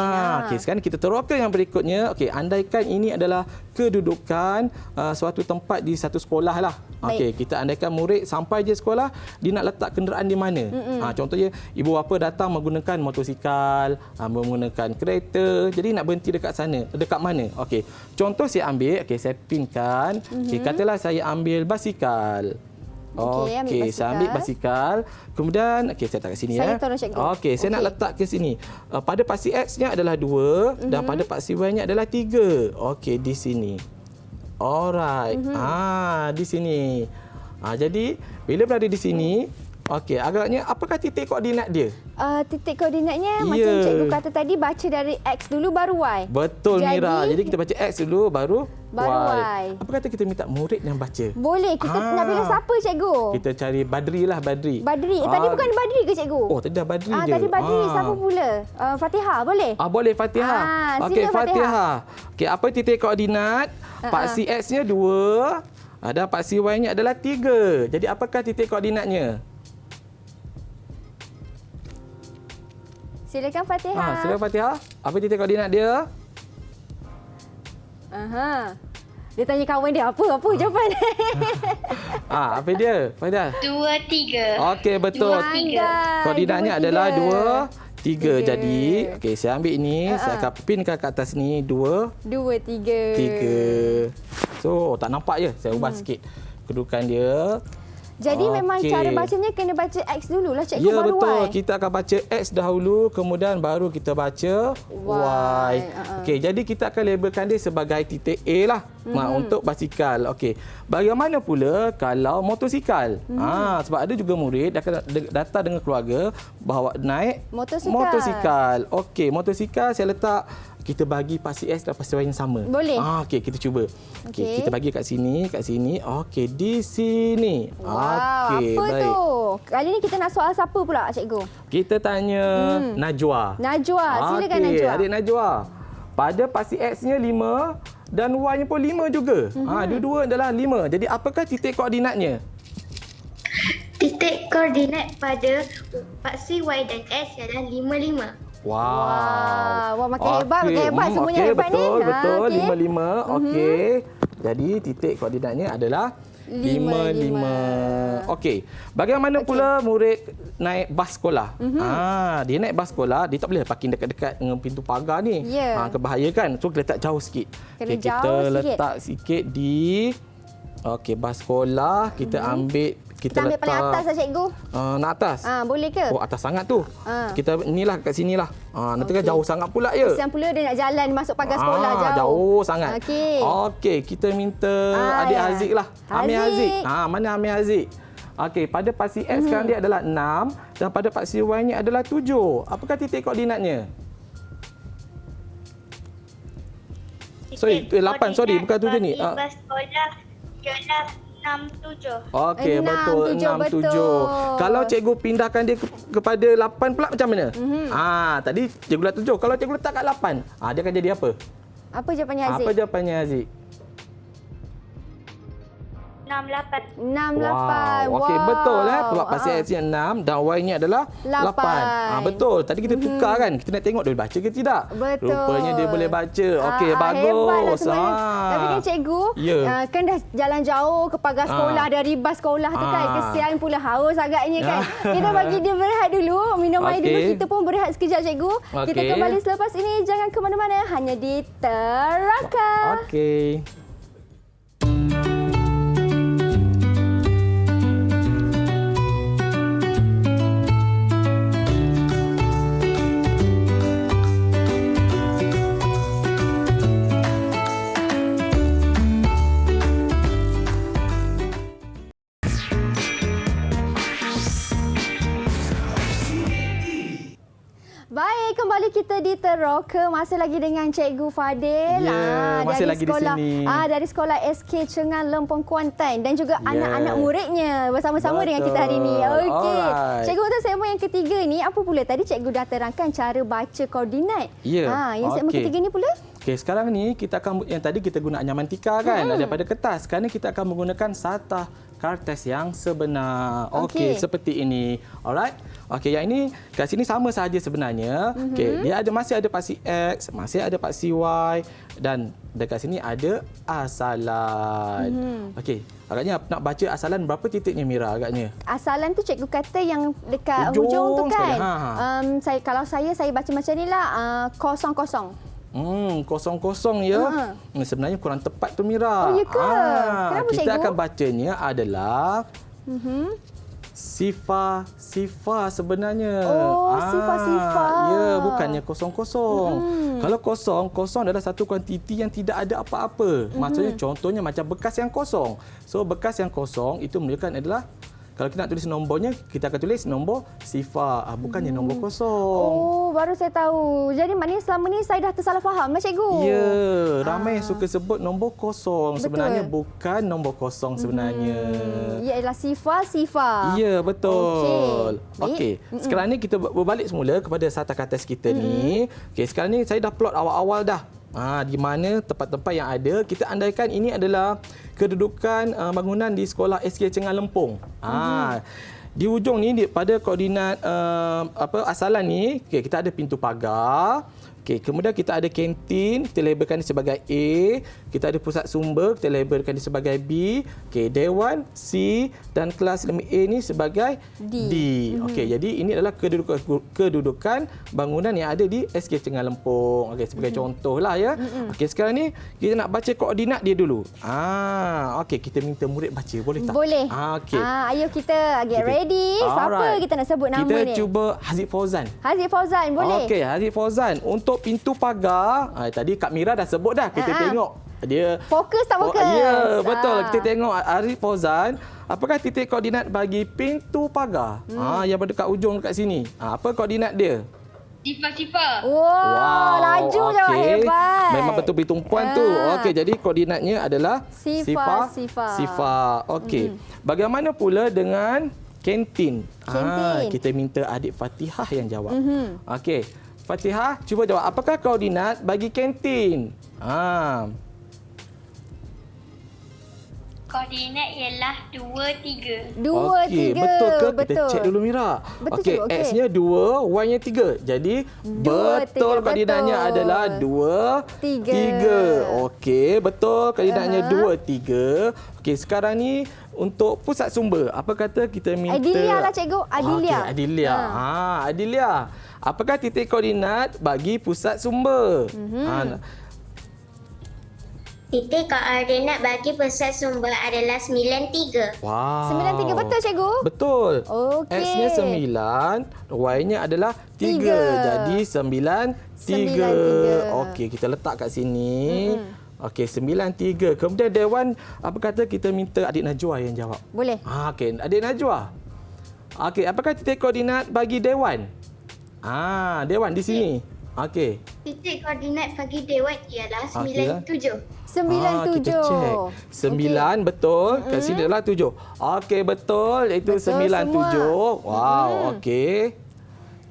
Okey, sekarang kita teruskan yang berikutnya. Okey, andaikan ini adalah kedudukan suatu tempat di satu sekolah lah. Okey, kita andaikan murid sampai je sekolah, dia nak letak kenderaan di mana? Contohnya ibu bapa datang menggunakan motosikal, menggunakan kereta. Jadi nak berhenti dekat sana, dekat mana? Okey. Contoh saya ambil, okey, saya pinkan. Okey, katalah saya ambil basikal. Okey, saya ambil basikal. Kemudian, okey, saya letak kat sini. Saya tolong cikgu. Okey, saya nak letak ke sini. Pada paksi X-nya adalah 2 dan pada paksi Y-nya adalah 3. Okey, di sini. Alright. Di sini. Jadi, bila berada di sini, okey, agaknya apakah titik koordinat dia? Titik koordinatnya macam cikgu kata tadi, baca dari X dulu baru Y. Betul, Mira. Jadi kita baca X dulu baru Y. Y. Apa kata kita minta murid yang baca? Boleh. Kita nak pilih siapa cikgu? Kita cari Badri lah, Badri. Tadi bukan Badri ke cikgu? Oh, tadi dah Badri je. Tadi Badri. Siapa pula? Fatihah, boleh? Boleh, Fatihah. Okey, Fatihah. Okey, apa titik koordinat? Paksi X-nya 2 dan paksi Y-nya adalah 3. Jadi apakah titik koordinatnya? Silakan Fatihah. Silakan Fatihah. Apa titik koordinat dia? Dia tanya kawan dia apa jawapan. Apa dia? Fatihah. 2, 3. Okey, betul. Koordinatnya adalah 2, 3. Jadi, okey, saya ambil ini, saya akan pinkan ke atas ni 2, 3. So, tak nampak je. Saya ubah sikit kedudukan dia. Jadi memang cara bacanya kena baca X dululah cikgu, baru betul. Y. Kita akan baca X dahulu, kemudian baru kita baca Y. Okey, jadi kita akan labelkan dia sebagai titik A lah untuk basikal. Okey. Bagaimana pula kalau motosikal? Sebab ada juga murid datang dengan keluarga bawa naik motosikal. Okey, motosikal saya letak, kita bagi paksi X dan paksi Y yang sama. Boleh. Okey, kita cuba. Okey, kita bagi kat sini. Okey, di sini. Okey, apa baik. tu? Kali ni kita nak soal siapa pula cikgu? Kita tanya Najwa. Silakan Okey, Najwa. adik Najwa. Pada paksi X-nya 5 dan Y-nya pun 5 juga. Dua-dua adalah 5. Jadi apakah titik koordinatnya? Titik koordinat pada paksi Y dan X adalah 5, 5. Wah, makin hebat semuanya hebat ni. Betul, 5. Okey. Jadi titik koordinatnya adalah 5. Okey. Bagaimana pula murid naik bas sekolah? Dia naik bas sekolah, dia tak boleh parking dekat-dekat dengan pintu pagar ni. Kebahayakan. So kita letak jauh sikit. Kita letak sikit di bas sekolah, kita ambil Kita ambil paling atas lah cikgu. Nak atas? Boleh ke? Oh, atas sangat tu. Kita inilah kat sinilah. Nanti kan jauh sangat pula ya. Kesian pula dia nak jalan masuk pagar sekolah jauh sangat. Okey, kita minta adik Haziq lah. Amir Haziq. Mana Amir Haziq? Okey, pada paksi X sekarang dia adalah 6 dan pada paksi Y-nya adalah 7. Apakah titik koordinatnya? Sorry, 8. Sorry, bukan 7 ni. Bas sekolah ialah 6, 7. Okey, betul. 6, 7. Kalau cikgu pindahkan dia kepada 8 pula macam mana? Tadi cikgu letak 7. Kalau cikgu letak kat 8, dia akan jadi apa? Apa jawapannya Haziq? Apa jawapannya Haziq? 6, 8. 6, 8. Okey, betul sebab paksi X-nya 6 dan Y-nya adalah 8. Betul. Tadi kita tukar kan. Kita nak tengok dia baca ke tidak. Betul. Rupanya dia boleh baca. Okey, bagus. Tapi kan cikgu, kan dah jalan jauh ke pagar sekolah dari bas sekolah tu kan. Kesian pula, haus agaknya kan. Kita bagi dia berehat dulu, minum air dulu. Kita pun berehat sekejap cikgu. Kita kembali selepas ini. Jangan ke mana-mana, hanya di Teraka. Okey. kembali kita di Teroka, masih lagi dengan Cikgu Fadil. Masih lagi sekolah, di sini. Dari sekolah SK Cengal Lempung Kuantan dan juga anak-anak muridnya bersama-sama dengan kita hari ini. Okey. Cikgu, untuk segmen yang ketiga ni, apa pula tadi cikgu dah terangkan cara baca koordinat. Yang segmen ketiga ni pula? Okey, sekarang ni kita akan, yang tadi kita guna anyamantika kan, daripada kertas. Sekarang ni kita akan menggunakan satah kartes yang sebenar. Okey, seperti ini. Alright. Okey, yang ini kat sini sama sahaja sebenarnya. Okey, dia masih ada paksi X, masih ada paksi Y dan dekat sini ada asalan. Okey, agaknya nak baca asalan berapa titiknya Mira agaknya? Asalan tu cikgu kata yang dekat hujung tu kan. Kalau saya baca macam nilah, kosong-kosong. Kosong-kosong ya. Sebenarnya kurang tepat tu Mira. Oh, ya ke? Kenapa kita cikgu? akan bacanya adalah sifar sebenarnya. Oh, sifar. Ya, bukannya kosong-kosong. Kalau kosong adalah satu kuantiti yang tidak ada apa-apa. Maksudnya contohnya macam bekas yang kosong. So bekas yang kosong itu menunjukkan adalah, kalau kita nak tulis nombornya, kita akan tulis nombor sifar, bukannya nombor kosong. Oh, baru saya tahu. Jadi maknanya selama ni saya dah tersalah faham, cikgu. Ya, ramai suka sebut nombor kosong. Betul. Sebenarnya bukan nombor kosong sebenarnya. Ia adalah sifar. Ya, betul. Okey. Sekarang ni kita berbalik semula kepada satah kartes kita ni. Okey, sekarang ni saya dah plot awal-awal dah. Di mana tempat-tempat yang ada, kita andaikan ini adalah kedudukan bangunan di sekolah SK Cengal Lempung. Di hujung ni, pada koordinat asalan ni, kita ada pintu pagar. Kemudian kita ada kantin, kita labelkan dia sebagai A. Kita ada pusat sumber, kita labelkan dia sebagai B. Dewan C dan kelas 5A ni sebagai D. Jadi ini adalah kedudukan bangunan yang ada di SK Cengal Lempung. Sebagai contohlah ya. Sekarang ni kita nak baca koordinat dia dulu. Kita minta murid baca, boleh tak? Boleh. Ayo kita get ready. Siapa kita nak sebut nama ni? Kita cuba Haziq Fauzan. Haziq Fauzan, boleh? Okey, Haziq Fauzan. Untuk pintu pagar, tadi Kak Mira dah sebut dah. Kita tengok dia fokus tak fokus. Ya, betul. Kita tengok Haziq Fauzan. Apakah titik koordinat bagi pintu pagar? Yang berdekat ujung dekat sini. Apa koordinat dia? Sifar. Wow, laju jawab, hebat. Memang betul beri tumpuan tu. Okey, jadi koordinatnya adalah sifar. Okey. Bagaimana pula dengan kantin? Kita minta adik Fatihah yang jawab. Okey. Fatihah, cuba jawab. Apakah koordinat bagi kantin? Koordinat ialah 2, 3. 2, 3. Betul ke? Kita cek dulu Mira. Betul. X-nya 2, Y-nya 3. Jadi, betul koordinatnya adalah 2, 3. Okey, betul koordinatnya 2, 3. Okey, sekarang ni untuk pusat sumber. Apa kata kita minta... Adilia lah cikgu. Adilia. Adilia. Adilia. Apakah titik koordinat bagi pusat sumber? Titik koordinat bagi pusat sumber adalah 93. Wow. 93 betul cikgu? Betul. Okey. X-nya 9, Y-nya adalah 3. Jadi 93. Okey, kita letak kat sini. Okey, 93. Kemudian Dewan, apa kata kita minta adik Najwa yang jawab? Boleh. Okey, adik Najwa. Okey, apakah titik koordinat bagi Dewan? Dewan di sini. Okey. Titik koordinat bagi Dewan ialah 97. 97. Kita cek. 9 betul. Kat sini adalah 7. Okey, betul. Itu 97. Wow, okey.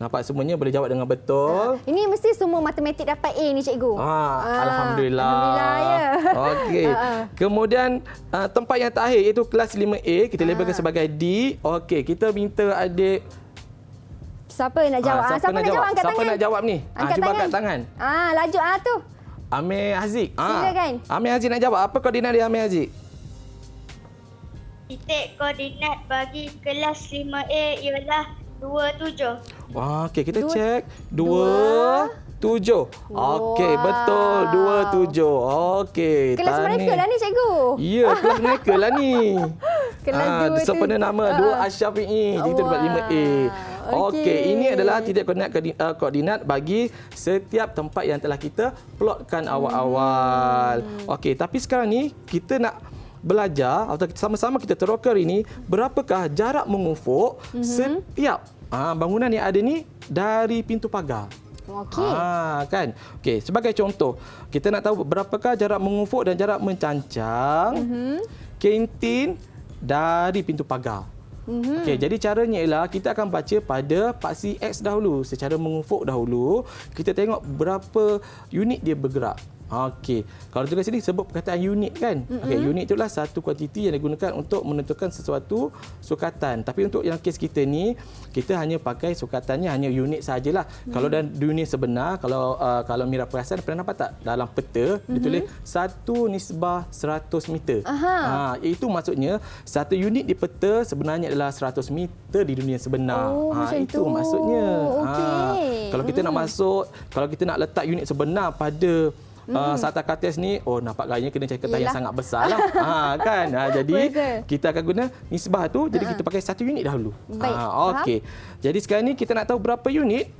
Nampak semuanya boleh jawab dengan betul. Ini mesti semua matematik dapat A ni cikgu. Alhamdulillah. Alhamdullah ya. Okey. Kemudian tempat yang terakhir iaitu kelas 5A, kita labelkan sebagai D. Okey, kita minta adik Siapa nak jawab? Siapa nak jawab? Angkat Siapa tangan. nak jawab ni? Cuba angkat tangan. Laju tu. Amir Haziq. Silakan. Amir Haziq nak jawab. Apa koordinat dia Amir Haziq? Titik koordinat bagi kelas 5A ialah 27. Okey, kita cek. 27. Okey, betul. 27. Okey. Kelas mereka lah ni cikgu. Ya, kelas mereka lah ni. Kelas 2 sempena nama 2 Asyafi'i di tempat 5A. Okey, ini adalah titik koordinat bagi setiap tempat yang telah kita plotkan awal-awal. Okey, tapi sekarang ni kita nak belajar atau sama-sama kita teroka ini berapakah jarak mengufuk setiap bangunan yang ada ni dari pintu pagar. Okey. Kan? Okey, sebagai contoh, kita nak tahu berapakah jarak mengufuk dan jarak mencancang kantin dari pintu pagar. Okey, jadi caranya ialah kita akan baca pada paksi X dahulu. Secara mengufuk dahulu, kita tengok berapa unit dia bergerak. Okey, kalau tulis sini sebut perkataan unit kan. Okey, unit itulah satu kuantiti yang digunakan untuk menentukan sesuatu sukatan. Tapi untuk yang kes kita ni, kita hanya pakai sukatannya hanya unit sajalah. Kalau dalam dunia sebenar, kalau Mira perasan pernah nampak tak dalam peta ditulis 1/100 meter. Itu maksudnya satu unit di peta sebenarnya adalah 100 meter di dunia sebenar. Macam Itu tu. maksudnya. Okey. Kalau kita nak masuk, kalau kita nak letak unit sebenar pada Sata Kates ni, nampak gayanya kena cari kertas yang sangat besar lah. Kan? Jadi kita akan guna nisbah tu, jadi kita pakai satu unit dahulu. Baik, Okey. Jadi sekarang ni kita nak tahu berapa unit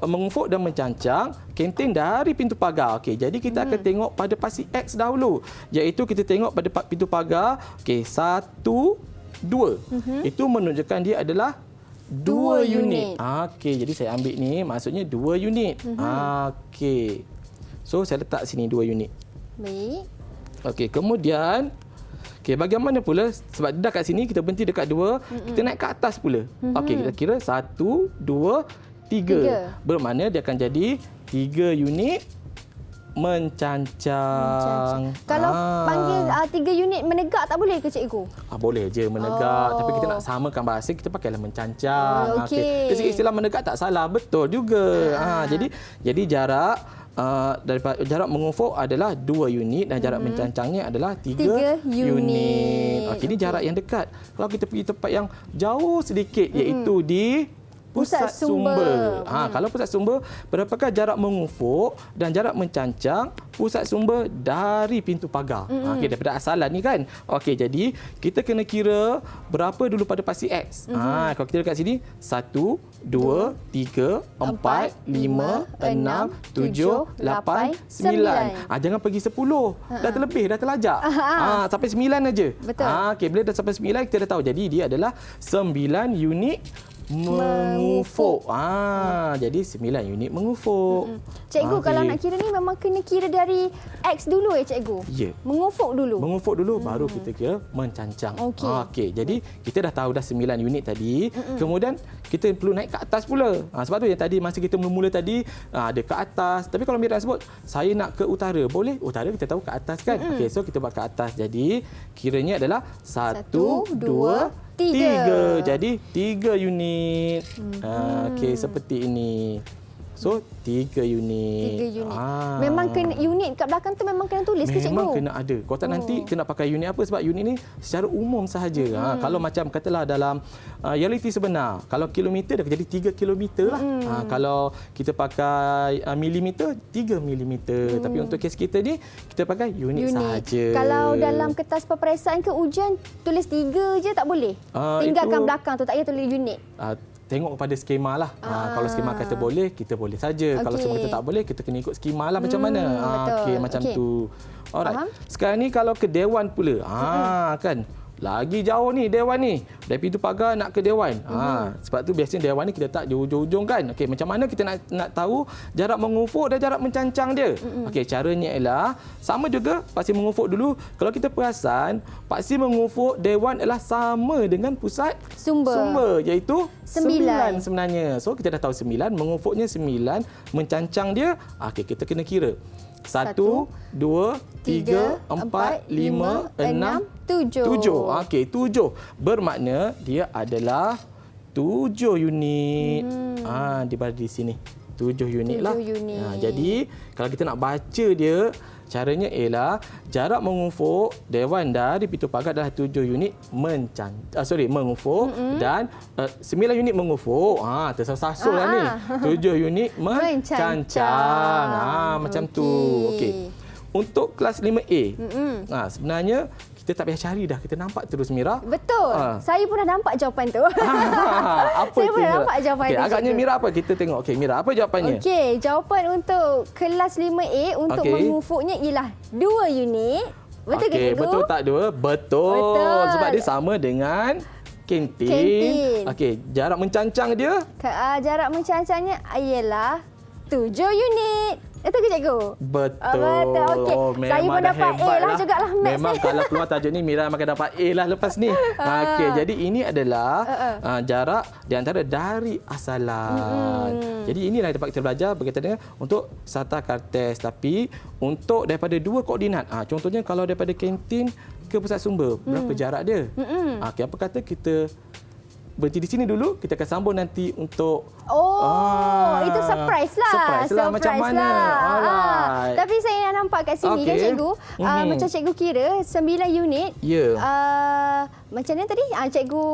mengufuk dan mencancang kantin dari pintu pagar. Okey, jadi kita akan tengok pada paksi X dahulu, iaitu kita tengok pada pintu pagar. Okey, 1, 2. Itu menunjukkan dia adalah 2 unit. Okey, jadi saya ambil ni maksudnya 2 unit. Okey. So saya letak sini 2 unit. Baik. Okey, kemudian bagaimana pula sebab dah kat sini kita berhenti dekat 2, kita naik ke atas pula. Okey, kita kira 1, 2, 3. Bermakna dia akan jadi 3 unit mencancang. Kalau panggil 3 unit menegak tak boleh ke cikgu? Boleh je menegak, tapi kita nak samakan bahasa, kita pakailah mencancang. Okey. Dari istilah menegak tak salah, betul juga. Jadi jarak daripada jarak mengufuk adalah 2 unit dan jarak mencancangnya adalah 3 unit. Okey, ini jarak yang dekat. Kalau kita pergi tempat yang jauh sedikit, iaitu di pusat sumber. Kalau pusat sumber, berapakah jarak mengufuk dan jarak mencancang pusat sumber dari pintu pagar? Okey, daripada asalan ni kan. Okey, jadi kita kena kira berapa dulu pada paksi X. Kalau kita dekat sini 1, 2, 3, 4, 5, 6, 7, 8, 9. Jangan pergi 10. Dah terlebih, dah terlajak. Sampai 9 aja. Betul. Okey, bila dah sampai 9 kita dah tahu. Jadi dia adalah 9 unit mengufuk. Jadi 9 unit mengufuk. Cikgu, kalau nak kira ni memang kena kira dari X dulu cikgu? Ya. Mengufuk dulu? Mengufuk dulu, baru kita kira mencancang. Okey, jadi kita dah tahu dah 9 unit tadi. Kemudian kita perlu naik ke atas pula. Sebab tu yang tadi masa kita mula-mula tadi ada ke atas. Tapi kalau Mira sebut saya nak ke utara, boleh? Utara kita tahu ke atas kan? Okey, so kita buat ke atas. Jadi kiranya adalah 1, 2, 3. Jadi 3 unit. Okey, seperti ini. So 3 unit. 3 unit. Memang kena unit kat belakang tu memang kena tulis ke cikgu? Memang kena ada. Kalau tak nanti kita nak pakai unit apa, sebab unit ni secara umum sahaja. Kalau macam katalah dalam realiti sebenar, kalau kilometer dah jadi 3 kilometer lah. Kalau kita pakai milimeter, 3 milimeter. Tapi untuk kes kita ni kita pakai unit sahaja. Kalau dalam kertas peperiksaan ke ujian tulis 3 je tak boleh? Tinggalkan belakang tu, tak payah tulis unit. Tengok kepada skema lah. Kalau skema kata boleh, kita boleh saja. Kalau skema kata tak boleh, kita kena ikut skema lah macam mana. Okey, macam tu. Alright. Sekarang ni kalau ke dewan pula. Kan? Lagi jauh ni dewan ni. Dari pintu pagar nak ke dewan. Sebab tu biasanya dewan ni kita tak di ujung-ujung kan. Okey, macam mana kita nak tahu jarak mengufuk dan jarak mencancang dia? Okey, caranya ialah sama juga paksi mengufuk dulu. Kalau kita perasan, paksi mengufuk dewan adalah sama dengan pusat sumber iaitu 9 sebenarnya. So kita dah tahu 9, mengufuknya 9, mencancang dia okey, kita kena kira. 1, 2, 3, 4, 5, 6, 7. Okey, 7. Bermakna dia adalah 7 unit. Di sini. 7 unit lah. Jadi, kalau kita nak baca dia, caranya ialah jarak mengufuk dewan dari pintu pagar adalah 7 unit mengufuk dan 9 unit mengufuk. Tersasul lah ni. 7 unit mencancang. Macam tu. Okey. Untuk kelas 5A, sebenarnya kita tak payah cari dah. Kita nampak terus Mira. Betul. Saya pun dah nampak jawapan tu. Apa saya pun dah nampak jawapan tu. Agaknya Mira apa? Kita tengok. Okey, Mira, apa jawapannya? Okey, jawapan untuk kelas 5A untuk mengufuknya ialah 2 unit. Betul ke cikgu? Betul tak 2? Betul. Sebab dia sama dengan kantin. Okey, jarak mencancang dia? Jarak mencancangnya ialah 7 unit. Itu ke cikgu? Betul. Betul. Okey. Saya pun dapat A lah jugalah maths. Memang kalau keluar tajuk ni Mira makan dapat A lah lepas ni. Okey, jadi ini adalah jarak di antara dari asalan. Jadi inilah dapat kita belajar berkaitan dengan untuk Sata Kartes, tapi untuk daripada dua koordinat. Contohnya kalau daripada kantin ke pusat sumber, berapa jarak dia? Okey, apa kata kita berhenti di sini dulu, kita akan sambung nanti untuk itu surprise lah. Surprise lah macam mana. Alright. Tapi saya nak nampak kat sini kan cikgu, macam cikgu kira 9 unit. Ya. Macam mana tadi? Cikgu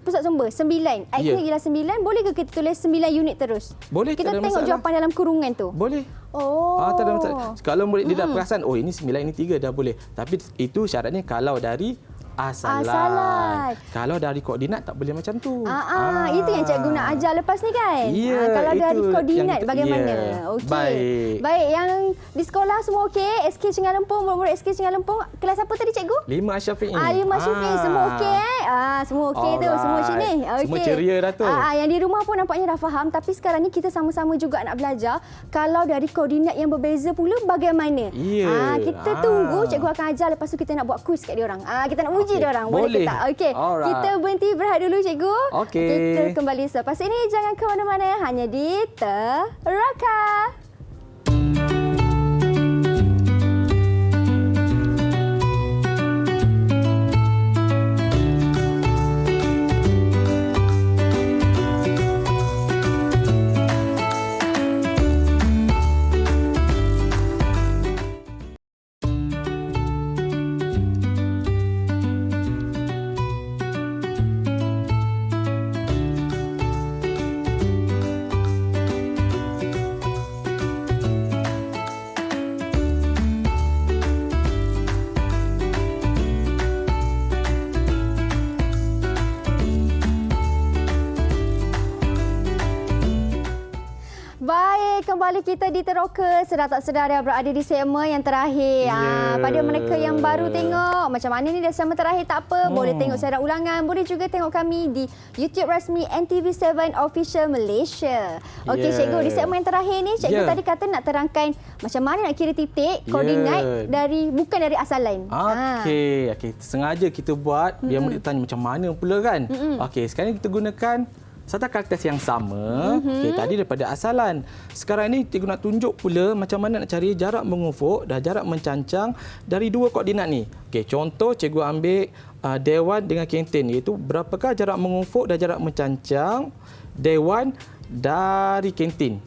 pusat sumber 9. Akhirnya ialah 9. Boleh ke kita tulis 9 unit terus? Boleh. Kita tengok jawapan dalam kurungan tu. Boleh. Tak ada masalah. Kalau dia dah perasan, ini 9, ini 3 dah boleh. Tapi itu syaratnya kalau dari asalan. Kalau dari koordinat tak boleh macam tu. Itu yang cikgu nak ajar lepas ni kan? Ya, kalau dari koordinat bagaimana? Okey. Baik, yang di sekolah semua okey? SK Cengah Lempung, murid-murid SK Cengah Lempung, kelas apa tadi cikgu? 5 Asyafi'i. 5 Asyafi'i, semua okey semua okey tu, semua macam ni. Okay. Semua ceria dah tu. Yang di rumah pun nampaknya dah faham, tapi sekarang ni kita sama-sama juga nak belajar kalau dari koordinat yang berbeza pula bagaimana? Kita tunggu cikgu akan ajar, lepas tu kita nak buat quiz kat dia orang. Kita nak uji dia orang. Boleh ke tak? Okey. Kita berhenti berehat dulu cikgu. Okey. Kita kembali selepas ini, jangan ke mana-mana, hanya di Teraka. Kembali kita di Teroka, sedar tak sedar dah berada di segmen yang terakhir. Pada mereka yang baru tengok macam mana ni dah segmen terakhir, tak apa, boleh tengok secara ulangan, boleh juga tengok kami di YouTube rasmi NTV7 Official Malaysia. Okey cikgu, di segmen yang terakhir ni cikgu tadi kata nak terangkan macam mana nak kira titik koordinat bukan dari asalan. Okey, sengaja kita buat biar murid tanya macam mana pula kan. Okey, sekarang kita gunakan Sata Kartes yang sama. Tadi daripada asalan. Sekarang ni cikgu nak tunjuk pula macam mana nak cari jarak mengufuk dan jarak mencancang dari dua koordinat ni. Contoh cikgu ambil Dewan dengan kantin, iaitu berapakah jarak mengufuk dan jarak mencancang Dewan dari kantin.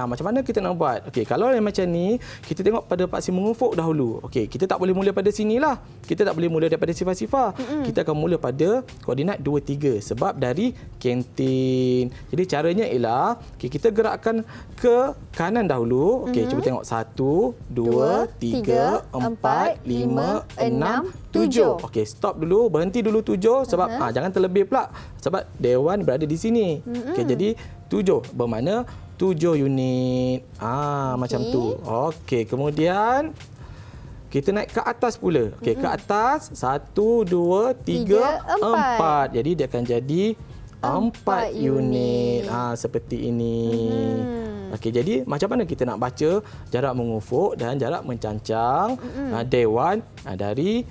Macam mana kita nak buat? Kalau yang macam ni, kita tengok pada paksi mengufuk dahulu. Kita tak boleh mula pada sinilah. Kita tak boleh mula daripada sifar-sifar. Kita akan mula pada koordinat 2, 3 sebab dari kantin. Jadi caranya ialah kita gerakkan ke kanan dahulu. Cuba tengok 1, 2, 3, 4, 5, 6, 7. Stop dulu, berhenti dulu 7 sebab jangan terlebih pula sebab Dewan berada di sini. Jadi 7 bermakna 7 unit. Macam tu. Kemudian kita naik ke atas pula. Ke atas 1, 2, 3, 4. Jadi dia akan jadi 4 unit. Seperti ini. Jadi macam mana kita nak baca jarak mengufuk dan jarak mencancang Dewan dari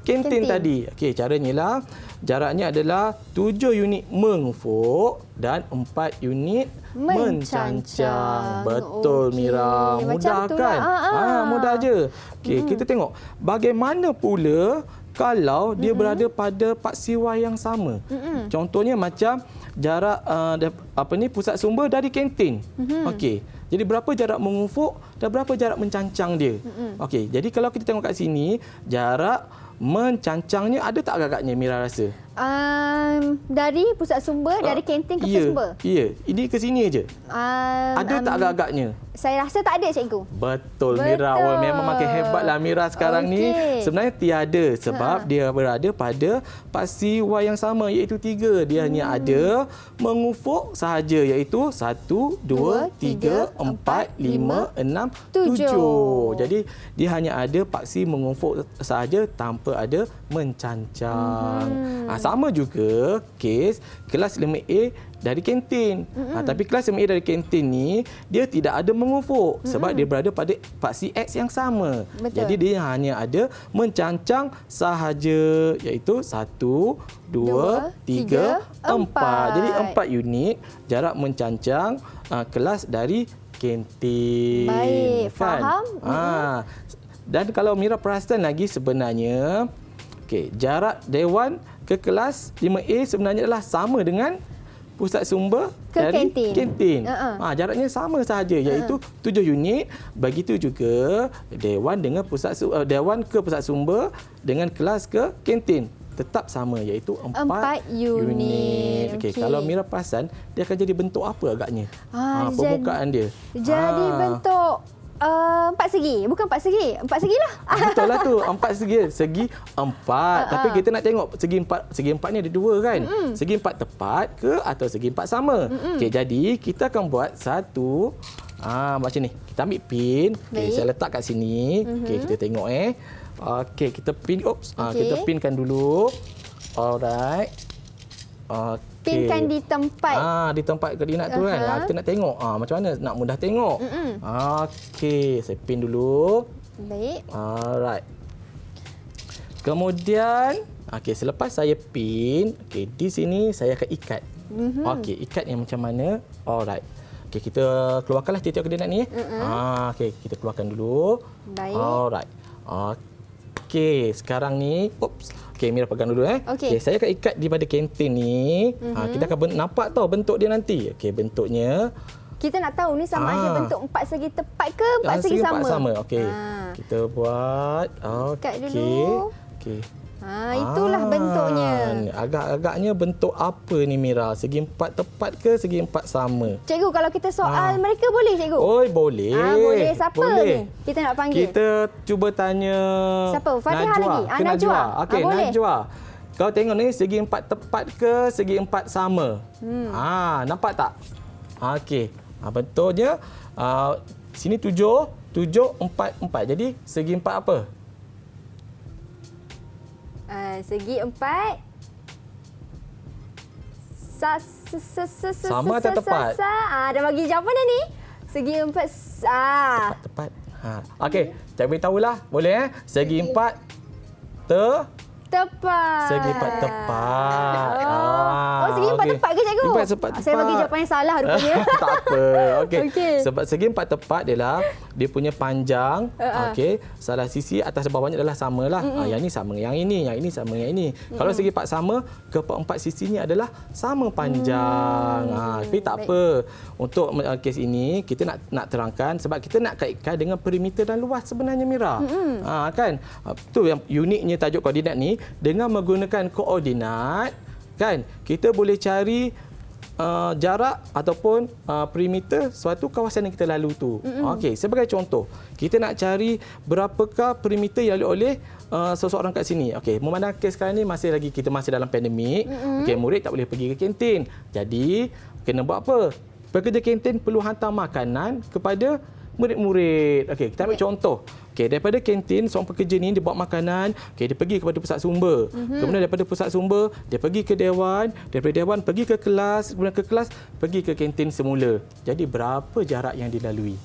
kantin tadi. Caranya ialah jaraknya adalah 7 unit mengufuk dan 4 unit mencancang. Betul Mira. Mudah kan? Mudah je. Kita tengok bagaimana pula kalau dia berada pada paksiwai yang sama. Contohnya macam jarak pusat sumber dari kantin. Jadi berapa jarak mengufuk dan berapa jarak mencancang dia. Jadi kalau kita tengok kat sini, jarak mencancangnya ada tak agak-agaknya Mira rasa? Dari pusat sumber, dari kantin ke pusat sumber? Ini ke sini aja. Ada tak agak-agaknya? Saya rasa tak ada cikgu. Betul Mira. Memang makin hebatlah Mira sekarang ni. Sebenarnya tiada sebab dia berada pada paksi Y yang sama iaitu 3. Dia hanya ada mengufuk sahaja iaitu 1, 2, 3, 4, 5, 6, 7. Jadi dia hanya ada paksi mengufuk sahaja tanpa ada mencancang. Sama juga kes kelas 5A dari kantin. Tapi kelas 5A dari kantin ni dia tidak ada mengufuk sebab dia berada pada faksi X yang sama. Betul. Jadi dia hanya ada mencancang sahaja, iaitu 1, 2, 3, 4. Jadi 4 unit jarak mencancang kelas dari kantin. Baik, faham. Dan kalau Mira perasan lagi sebenarnya, jarak dewan ke kelas 5A sebenarnya adalah sama dengan pusat sumber ke dari kantin. Jaraknya sama sahaja, iaitu 7 unit. Begitu juga dewan dengan dewan ke pusat sumber dengan kelas ke kantin tetap sama, iaitu 4 unit. Okey, kalau Mira perasan, dia akan jadi bentuk apa agaknya? Permukaan dia. Jadi bentuk 4 segi. Bukan 4 segi. 4 segi lah. Betul lah tu. 4 segi. Segi 4. Tapi kita nak tengok segi 4 ni ada 2 kan? Segi 4 tepat ke atau segi 4 sama? Okey, jadi kita akan buat satu macam ni. Kita ambil pin. Okey, saya letak kat sini. Okey, kita tengok Okey, kita pin. Kita pinkan dulu. Alright. Pinkan di tempat. Di tempat koordinat tu kan. Kita nak tengok macam mana nak mudah tengok. Okey, saya pin dulu. Baik. Alright. Kemudian, selepas saya pin, di sini saya akan ikat. Okey, ikat yang macam mana? Alright. Okey, kita keluarkanlah titik koordinat ni. Okey, kita keluarkan dulu. Baik. Alright. Okey, sekarang ni, Okey, Mira pegang dulu Okey, saya akan ikat di pada kantin ni. Kita akan nampak tau bentuk dia nanti. Okey, bentuknya kita nak tahu ni sama ada bentuk 4 segi tepat ke 4 segi sama? 4 sama. Okey. Kita buat. Ikat dulu. Okey. Itulah bentuknya. Agak-agaknya bentuk apa ni Mira? Segi 4 tepat ke segi 4 sama? Cikgu, kalau kita soal mereka boleh cikgu? Boleh. Boleh. Siapa ni? Kita nak panggil. Kita cuba tanya siapa? Fatihah Najwa. lagi? Najwa. Okey, boleh. Najwa. Kau tengok ni segi 4 tepat ke segi 4 sama? Nampak tak? Okey. Betulnya sini 7, 4, 4. Jadi segi 4 apa? Segi 4 sama atau tepat? Dah bagi jawapan dah ni. Segi 4 tepat. Okey, saya beritahulah. Boleh Segi 4 tepat. Segi 4 tepat. Segi 4 tepat ke cikgu? Tepat. Saya bagi jawapan yang salah rupanya. Tak apa. Okey. Sebab segi 4 tepat adalah dia punya panjang. Okey, salah sisi atas bawahnya adalah samalah. Yang ni sama yang ini, yang ini sama yang ini. Kalau segi 4 sama, keempat sisinya adalah sama panjang. Tapi tak apa. Untuk kes ini kita nak terangkan sebab kita nak kaitkan dengan perimeter dan luas sebenarnya Mira. Kan? Tu yang uniknya tajuk koordinat ni, dengan menggunakan koordinat kan kita boleh cari jarak ataupun perimeter suatu kawasan yang kita lalu tu. Okey, sebagai contoh, kita nak cari berapakah perimeter yang dilalui oleh seseorang kat sini. Okey, memandang kes sekarang ni kita masih dalam pandemik. Okey, murid tak boleh pergi ke kantin. Jadi, kena buat apa? Pekerja kantin perlu hantar makanan kepada murid-murid. Okey, kita ambil contoh. Okey, daripada kantin, seorang pekerja ni dia bawa makanan, okey, dia pergi kepada pusat sumber. Kemudian daripada pusat sumber, dia pergi ke dewan, daripada dewan pergi ke kelas, kemudian ke kelas pergi ke kantin semula. Jadi berapa jarak yang dilalui?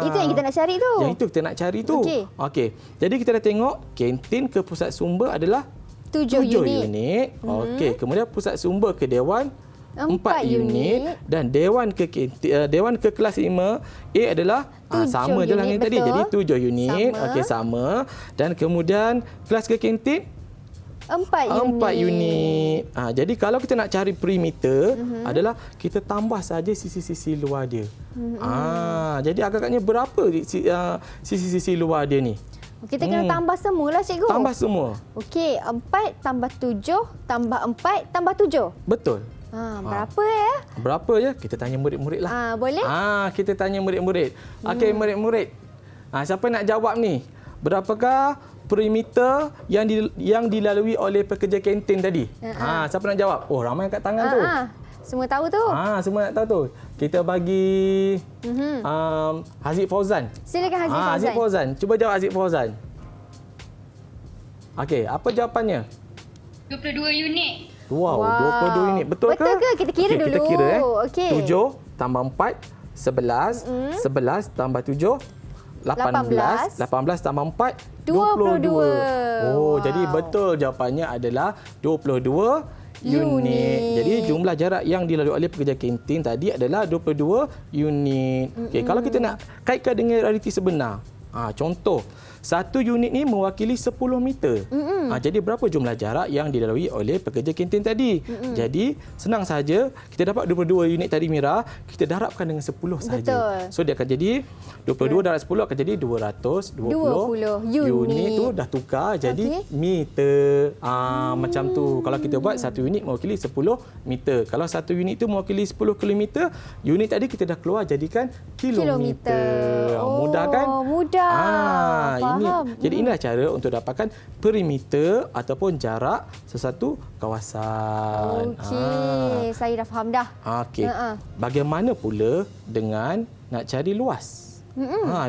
Itu yang kita nak cari tu. Yang itu kita nak cari tu. Okey. Jadi kita dah tengok kantin ke pusat sumber adalah 7 unit. Okey, kemudian pusat sumber ke dewan 4 unit dan dewan ke kelas 5A adalah sama je lah yang tadi. Jadi 7 unit. Okey, sama. Dan kemudian kelas ke kantin 4 unit. Jadi kalau kita nak cari perimeter adalah kita tambah saja sisi-sisi luar dia. Jadi agak-agaknya berapa sisi-sisi luar dia ni? Kita kena tambah semualah cikgu. Tambah semua. Okey, 4 tambah 7 tambah 4 tambah 7. Betul. Berapa ya? Berapa je? Kita tanya murid-murid lah. Boleh? Kita tanya murid-murid. Okey, murid-murid. Siapa nak jawab ni? Berapakah perimeter yang dilalui oleh pekerja kantin tadi? Siapa nak jawab? Oh, ramai angkat tangan tu. Semua tahu tu. Semua nak tahu tu. Kita bagi Haziq Fauzan. Silakan Haziq Fauzan. Haziq Fauzan. Cuba jawab Haziq Fauzan. Okey, apa jawapannya? 22 unit. Wow, 22 unit. Betul ke? Betul ke? Kita kira dulu. Kita kira Okey. 7 tambah 4, 11. 11 tambah 7, 18. 18 tambah 4, 22. Oh, jadi betul jawapannya adalah 22 unit. Jadi jumlah jarak yang dilalui oleh pekerja kantin tadi adalah 22 unit. Okey, kalau kita nak kaitkan dengan realiti sebenar. Contoh, satu unit ni mewakili 10 meter. Jadi berapa jumlah jarak yang dilalui oleh pekerja kantin tadi? Jadi senang saja, kita dapat 22 unit tadi Mira, kita darabkan dengan 10 saja. So dia akan jadi 22 darab 10 akan jadi 220 unit tu dah tukar jadi meter. Macam tu. Kalau kita buat satu unit mewakili 10 meter. Kalau satu unit tu mewakili 10 kilometer, unit tadi kita dah keluar jadikan kilometer. Mudah kan? Mudah. Jadi inilah cara untuk dapatkan perimeter ataupun jarak sesuatu kawasan. Okey, saya dah faham dah. Okey. Bagaimana pula dengan nak cari luas?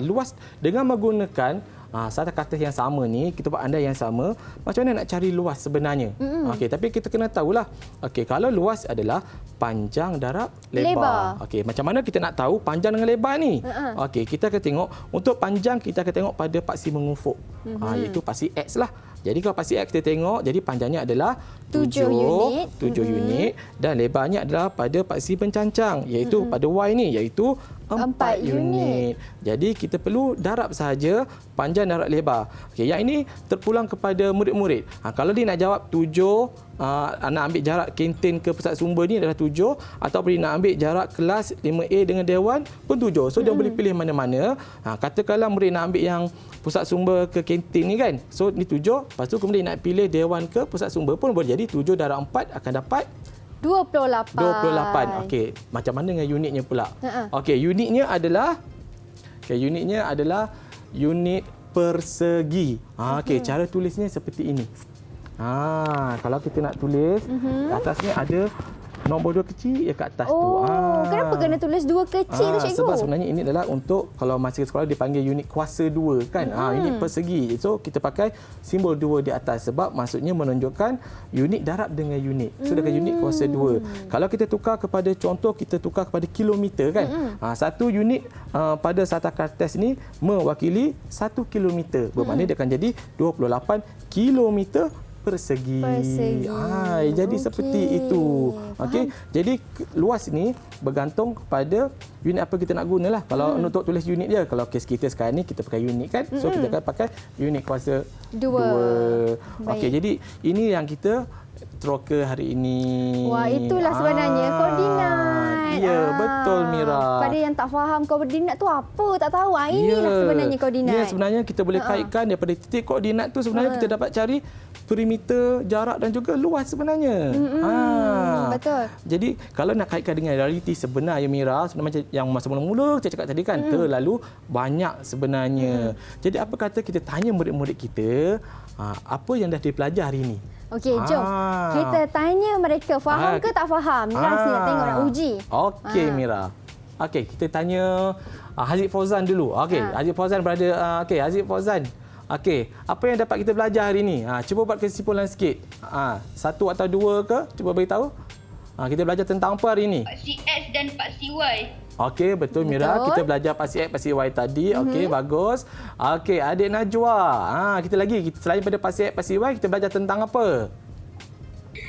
Luas dengan menggunakan satu kata yang sama ni, kita buat andai yang sama, macam mana nak cari luas sebenarnya? Okey, tapi kita kena tahulah. Okey, kalau luas adalah panjang darab lebar. Okey, macam mana kita nak tahu panjang dengan lebar ni? Okey, kita akan tengok untuk panjang kita akan tengok pada paksi mengufuk. Iaitu paksi X lah. Jadi kalau paksi X kita tengok, jadi panjangnya adalah 7 unit dan lebarnya adalah pada paksi pencancang iaitu pada Y ni iaitu 4 unit. Jadi kita perlu darab sahaja panjang darab lebar. Okey, yang ini terpulang kepada murid-murid. Kalau dia nak jawab 7, nak ambil jarak kantin ke pusat sumber ni adalah 7 ataupun dia nak ambil jarak kelas 5A dengan Dewan pun 7. So dia boleh pilih mana-mana. Katakanlah murid nak ambil yang pusat sumber ke kantin ni kan. So ni 7, lepas tu kemudian nak pilih Dewan ke pusat sumber pun boleh jadi 7 darab 4 akan dapat 28. Okey, macam mana dengan unitnya pula? Okey, unitnya adalah unit persegi. Okey, cara tulisnya seperti ini. Kalau kita nak tulis, atasnya ada nombor 2 kecil kat atas tu. Kenapa kena tulis 2 kecil tu cikgu? Sebab sebenarnya ini adalah untuk kalau masa sekolah dipanggil unit kuasa 2 kan. Unit persegi. So kita pakai simbol 2 di atas sebab maksudnya menunjukkan unit darab dengan unit. So dengan unit kuasa 2. Kalau kita tukar kepada contoh, kita tukar kepada kilometer kan. Satu unit pada satu kartes ni mewakili 1 kilometer. Bermakna dia akan jadi 28 kilometer persegi. Jadi seperti itu. Okey. Jadi luas ni bergantung kepada unit apa kita nak gunalah. Kalau untuk tulis unit dia, kalau kes kita sekarang ni kita pakai unit kan. So kita akan pakai unit kuasa 2. Okey, jadi ini yang kita teroka hari ini. Wah, itulah sebenarnya koordinat. Ya, betul Mira. Pada yang tak faham koordinat tu apa, tak tahu. Inilah sebenarnya koordinat. Ya, sebenarnya kita boleh kaitkan daripada titik koordinat tu sebenarnya kita dapat cari perimeter, jarak dan juga luas sebenarnya. Betul. Jadi kalau nak kaitkan dengan realiti sebenar ya Mira, sebenarnya yang masa mula-mula saya cakap tadi kan terlalu banyak sebenarnya. Jadi apa kata kita tanya murid-murid kita apa yang dah dipelajari hari ini? Okey, jom. Kita tanya mereka faham ke tak faham. Mira nak tengok, nak uji. Okey Mira. Okey, kita tanya Haziq Fauzan dulu. Okey, Haziq Fauzan berada Haziq Fauzan. Okey, apa yang dapat kita belajar hari ini? Cuba buat kesimpulan sikit. Satu atau dua ke? Cuba beritahu. Kita belajar tentang apa hari ini? Paksi X dan paksi Y. Okey, betul Mira. Kita belajar paksi X, paksi Y tadi. Okey, bagus. Okey, adik Najwa. Kita lagi, selain pada paksi X, paksi Y, kita belajar tentang apa?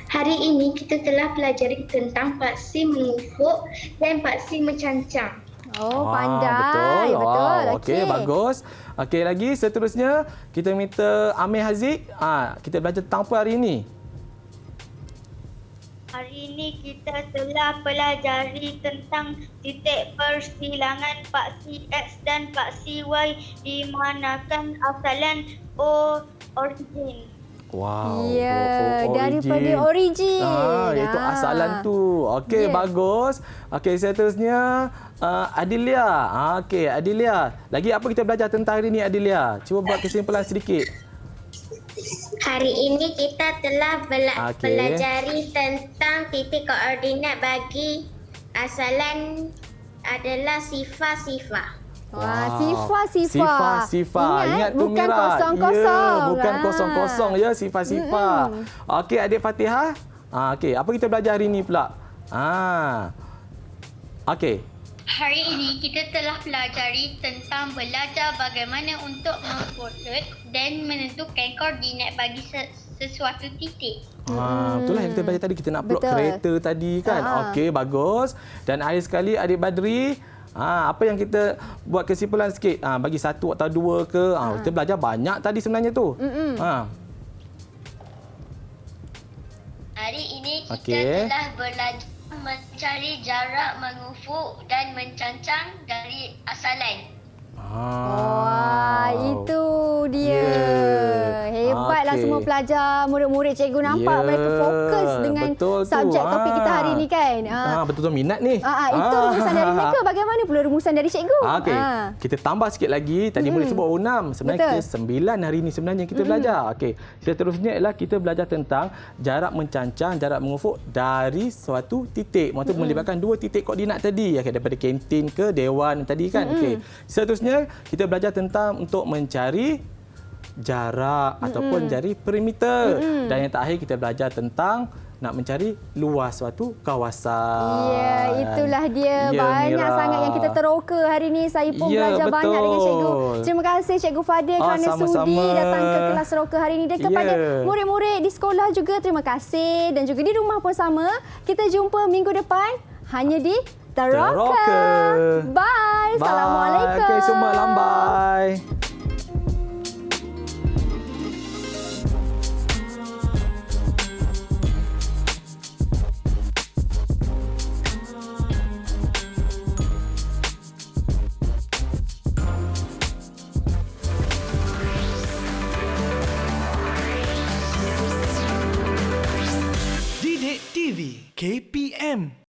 Hari ini kita telah pelajari tentang paksi mengufuk dan paksi mencancang. Pandai. Betul. Okey, bagus. Okey, lagi seterusnya kita minta Amir Haziq. Kita belajar tentang apa hari ini? Hari ini kita telah pelajari tentang titik persilangan paksi X dan paksi Y di manakan asalan origin. Wow. Ya, daripada origin. Itu asalan tu. Okey, bagus. Okey, seterusnya Adilia. Okey, Adilia. Lagi apa kita belajar tentang hari ini Adilia? Cuba buat kesimpulan sedikit. Hari ini kita telah pelajari tentang titik koordinat bagi asalan adalah sifar-sifar. Wah, Sifa. Ingat tu bukan Mira. kosong-kosong. Ya, bukan kosong-kosong ya, Sifa. Okey, adik Fatihah. Okey, apa kita belajar hari ini pula? Okey. Hari ini kita telah pelajari tentang belajar bagaimana untuk memfoto dan menentukan koordinat bagi sesuatu titik. Itulah yang kita belajar tadi. Kita nak plot kereta tadi kan. Okey, bagus. Dan akhir sekali adik Badri, apa yang kita buat kesimpulan sikit? Bagi 1 atau 2 ke? Kita belajar banyak tadi sebenarnya tu. Hari ini kita telah belajar mencari jarak mengufuk dan mencancang dari asalan. Wah, itu dia. Hebatlah semua pelajar, murid-murid cikgu nampak mereka fokus dengan subjek topik kita hari ini kan. Betul-betul minat ni. Itu rumusan dari mereka. Bagaimana pula rumusan dari cikgu? Okey. Kita tambah sikit lagi. Tadi murid sebut 6. Sebenarnya kita 9 hari ini sebenarnya kita belajar. Okey. Seterusnya ialah kita belajar tentang jarak mencancang, jarak mengufuk dari suatu titik. Maksudnya melibatkan 2 titik koordinat tadi. Daripada kantin ke dewan tadi kan. Okey. Seterusnya kita belajar tentang untuk mencari jarak ataupun mencari perimeter. Dan yang terakhir kita belajar tentang nak mencari luas suatu kawasan. Ya, itulah dia. Banyak sangat yang kita teroka hari ini. Saya pun belajar banyak dengan cikgu. Terima kasih Cikgu Fadil kerana sudi datang ke kelas teroka hari ini. Dan kepada murid-murid di sekolah juga terima kasih. Dan juga di rumah pun sama. Kita jumpa minggu depan hanya di Teroka. Bye. Assalamualaikum. Okay, semua lambai. Didik TV KPM